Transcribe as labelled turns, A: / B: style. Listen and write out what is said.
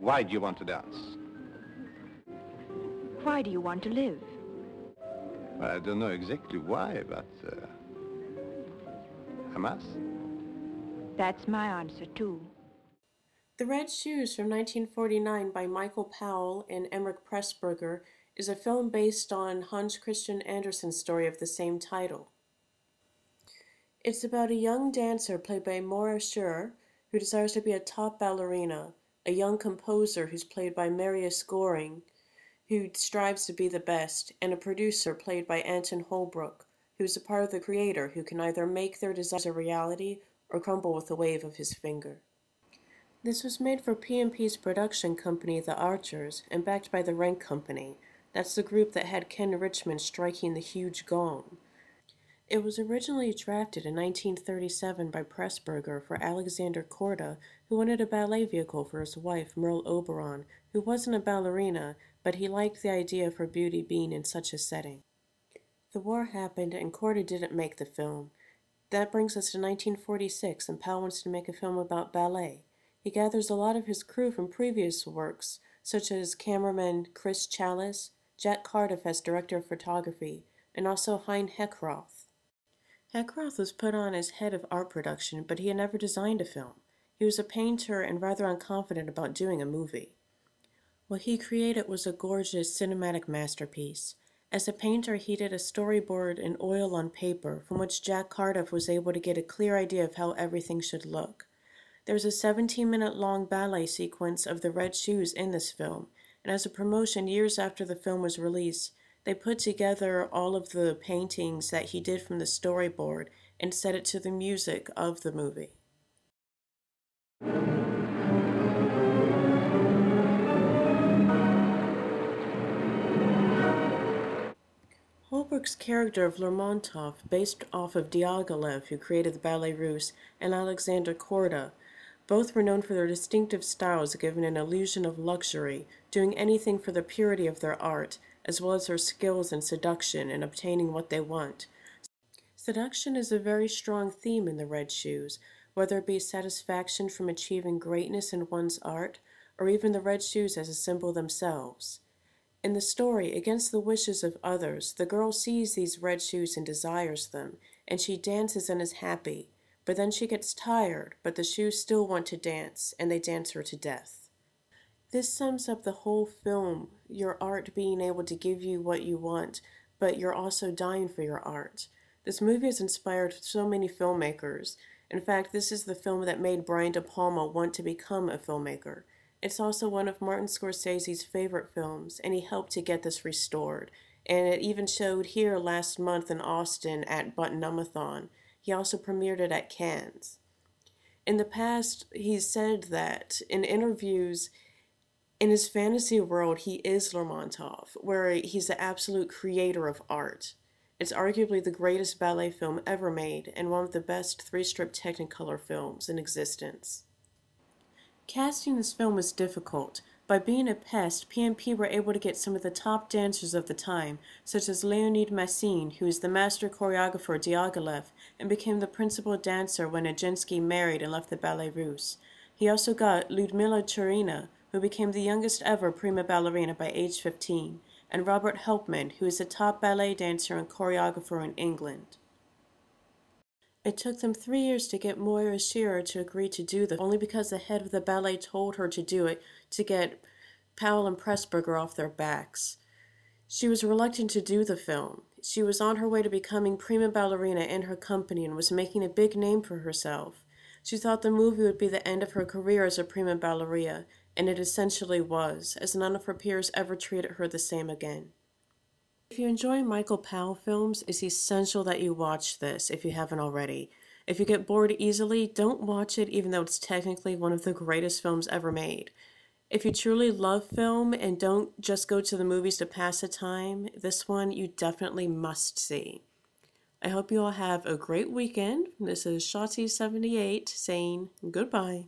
A: Why do you want to dance?
B: Why do you want to live?
A: Well, I don't know exactly why, but I must.
B: That's my answer, too.
C: The Red Shoes from 1949 by Michael Powell and Emerick Pressburger is a film based on Hans Christian Andersen's story of the same title. It's about a young dancer played by Moira Shearer who desires to be a top ballerina, a young composer who's played by Marius Goring, who strives to be the best, and a producer played by Anton Holbrook, who is a part of the creator who can either make their desires a reality or crumble with a wave of his finger. This was made for P&P's production company, The Archers, and backed by the Rank Company. That's the group that had Ken Richmond striking the huge gong. It was originally drafted in 1937 by Pressburger for Alexander Korda, who wanted a ballet vehicle for his wife, Merle Oberon, who wasn't a ballerina, but he liked the idea of her beauty being in such a setting. The war happened and Korda didn't make the film. That brings us to 1946, and Powell wants to make a film about ballet. He gathers a lot of his crew from previous works, such as cameraman Chris Challis, Jack Cardiff as director of photography, and also Hein Heckroth. Heckroth was put on as head of art production, but he had never designed a film. He was a painter and rather unconfident about doing a movie. What he created was a gorgeous cinematic masterpiece. As a painter, he did a storyboard in oil on paper, from which Jack Cardiff was able to get a clear idea of how everything should look. There's a 17-minute long ballet sequence of the Red Shoes in this film, and as a promotion years after the film was released, they put together all of the paintings that he did from the storyboard and set it to the music of the movie. Holbrook's character of Lermontov, based off of Diaghilev, who created the Ballet Russe, and Alexander Korda, both were known for their distinctive styles giving an illusion of luxury, doing anything for the purity of their art, as well as their skills in seduction and obtaining what they want. Seduction is a very strong theme in the Red Shoes, whether it be satisfaction from achieving greatness in one's art, or even the Red Shoes as a symbol themselves. In the story, against the wishes of others, the girl sees these red shoes and desires them, and she dances and is happy, but then she gets tired, but the shoes still want to dance, and they dance her to death. This sums up the whole film, your art being able to give you what you want, but you're also dying for your art. This movie has inspired so many filmmakers. In fact, this is the film that made Brian De Palma want to become a filmmaker. It's also one of Martin Scorsese's favorite films, and he helped to get this restored. And it even showed here last month in Austin at Button-Umathon. He also premiered it at Cannes. In the past, he's said that in interviews, in his fantasy world, he is Lermontov, where he's the absolute creator of art. It's arguably the greatest ballet film ever made, and one of the best three-strip Technicolor films in existence. Casting this film was difficult. By being a pest, P&P were able to get some of the top dancers of the time, such as Léonide Massine, who is the master choreographer of Diaghilev, and became the principal dancer when Nijinsky married and left the Ballet Russe. He also got Ludmilla Tchérina, who became the youngest ever prima ballerina by age 15, and Robert Helpmann, who is a top ballet dancer and choreographer in England. It took them 3 years to get Moira Shearer to agree to do this, only because the head of the ballet told her to do it to get Powell and Pressburger off their backs. She was reluctant to do the film. She was on her way to becoming prima ballerina in her company and was making a big name for herself. She thought the movie would be the end of her career as a prima ballerina, and it essentially was, as none of her peers ever treated her the same again. If you enjoy Michael Powell films, it's essential that you watch this if you haven't already. If you get bored easily, don't watch it even though it's technically one of the greatest films ever made. If you truly love film and don't just go to the movies to pass the time, this one you definitely must see. I hope you all have a great weekend. This is Shotzi78 saying goodbye.